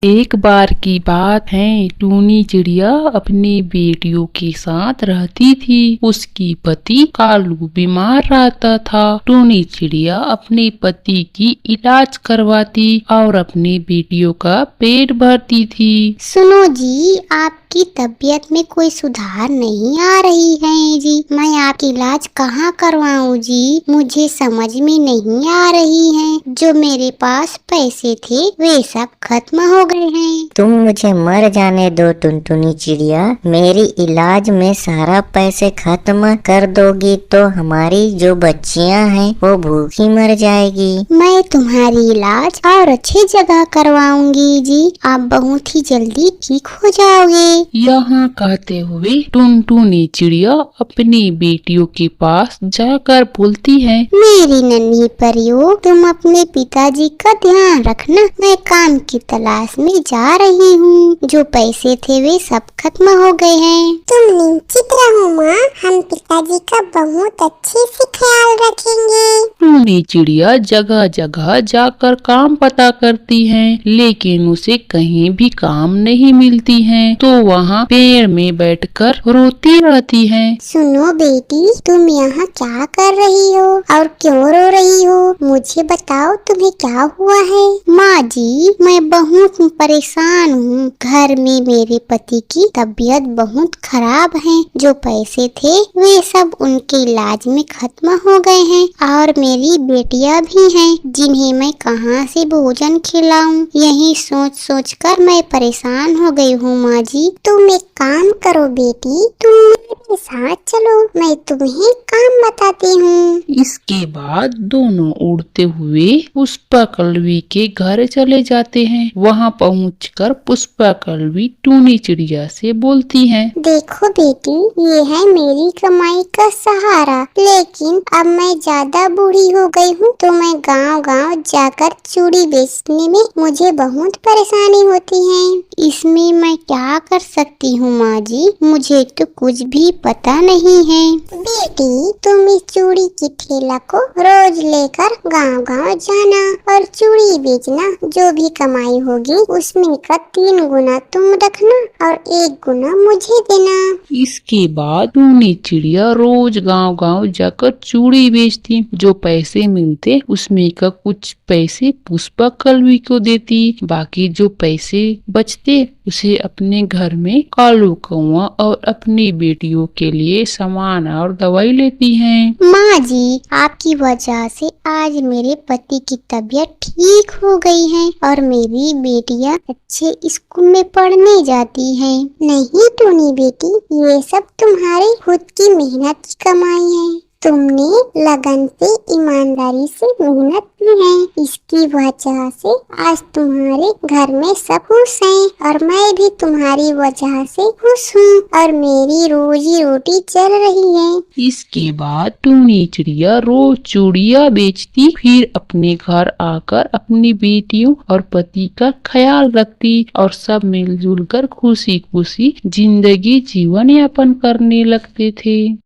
एक बार की बात है, टूनी चिड़िया अपनी बेटियों के साथ रहती थी। उसकी पति कालू बीमार रहता था। टूनी चिड़िया अपने पति की इलाज करवाती और अपनी बेटियों का पेट भरती थी। सुनो जी, आपकी तबीयत में कोई सुधार नहीं आ रही है जी। मैं आपकी इलाज कहाँ करवाऊँ जी? मुझे समझ में नहीं आ रही है। जो मेरे पास पैसे थे वे सब खत्म हो गए हैं। तुम मुझे मर जाने दो टुनटुनी चिड़िया। मेरी इलाज में सारा पैसे खत्म कर दोगी तो हमारी जो बच्चियां हैं वो भूखी मर जाएगी। मैं तुम्हारी इलाज और अच्छी जगह करवाऊंगी जी। आप बहुत ही जल्दी ठीक हो जाओगे। यहाँ कहते हुए टुनटुनी चिड़िया अपनी बेटियों के पास जाकर बोलती है, मेरी नन्ही परियों, तुम अपने पिताजी का ध्यान रखना। मैं काम की तलाश में जा रही हूँ। जो पैसे थे वे सब खत्म हो गए हैं। तुम निश्चित रहो माँ, हम पिताजी का बहुत अच्छे से ख्याल रखेंगे। टूनी चिड़िया जगह जगह जाकर काम पता करती है, लेकिन उसे कहीं भी काम नहीं मिलती है। तो वहाँ पेड़ में बैठकर रोती रहती है। सुनो बेटी, तुम यहाँ क्या कर रही हो और क्यों रो रही हो? मुझे बताओ तुम्हें क्या हुआ है? माँ जी, मैं बहुत परेशान हूँ। घर में मेरे पति की तबीयत बहुत खराब है। जो पैसे थे वे सब उनके इलाज में खत्म हो गए हैं और मेरी बेटियाँ भी हैं जिन्हें मैं कहाँ से भोजन खिलाऊं। यही सोच सोच कर मैं परेशान हो गई हूँ माँ जी। तुम एक काम करो बेटी, तुम मेरे साथ चलो, मैं तुम्हें काम बताती हूँ। इसके बाद दोनों उड़ते हुए पुष्पाकलवी के घर चले जाते हैं। वहाँ पहुंचकर पुष्पाकलवी टूनी चिड़िया से बोलती है, देखो बेटी, ये है मेरी कमाई का सहारा, लेकिन अब मैं ज्यादा बूढ़ी हो गई हूँ तो मैं गांव गांव जाकर चूड़ी बेचने में मुझे बहुत परेशानी होती है। इसमें मैं क्या कर सकती हूँ माँ जी? मुझे तो कुछ भी पता नहीं है। बेटी, तुम इस चूड़ी की ठेला को रोज लेकर गांव गांव जाना और चूड़ी बेचना। जो भी कमाई होगी उसमें का 3 गुना तुम रखना और 1 गुना मुझे देना। इसके बाद टूनी चिड़िया रोज गांव गांव जाकर चूड़ी बेचती। जो पैसे मिलते उसमें का कुछ पैसे पुष्पाकलवी को देती। बाकी जो पैसे बचते उसे अपने घर में कालू कौआ और अपनी बेटियों के लिए सामान और दवाई लेती हैं। माँ जी, आपकी वजह से आज मेरे पति की तबीयत ठीक हो गई है और मेरी बेटियाँ अच्छे स्कूल में पढ़ने जाती हैं। नहीं टूनी बेटी, ये सब तुम्हारी खुद की मेहनत की कमाई है। तुमने लगन से, ईमानदारी से मेहनत की है। इसकी वजह से आज तुम्हारे घर में सब खुश हैं और मैं भी तुम्हारी वजह से खुश हूँ और मेरी रोजी रोटी चल रही है। इसके बाद टूनी चिड़िया रोज चूड़ियाँ बेचती, फिर अपने घर आकर अपनी बेटियों और पति का ख्याल रखती और सब मिलजुल कर खुशी खुशी जिंदगी जीवन यापन करने लगते थे।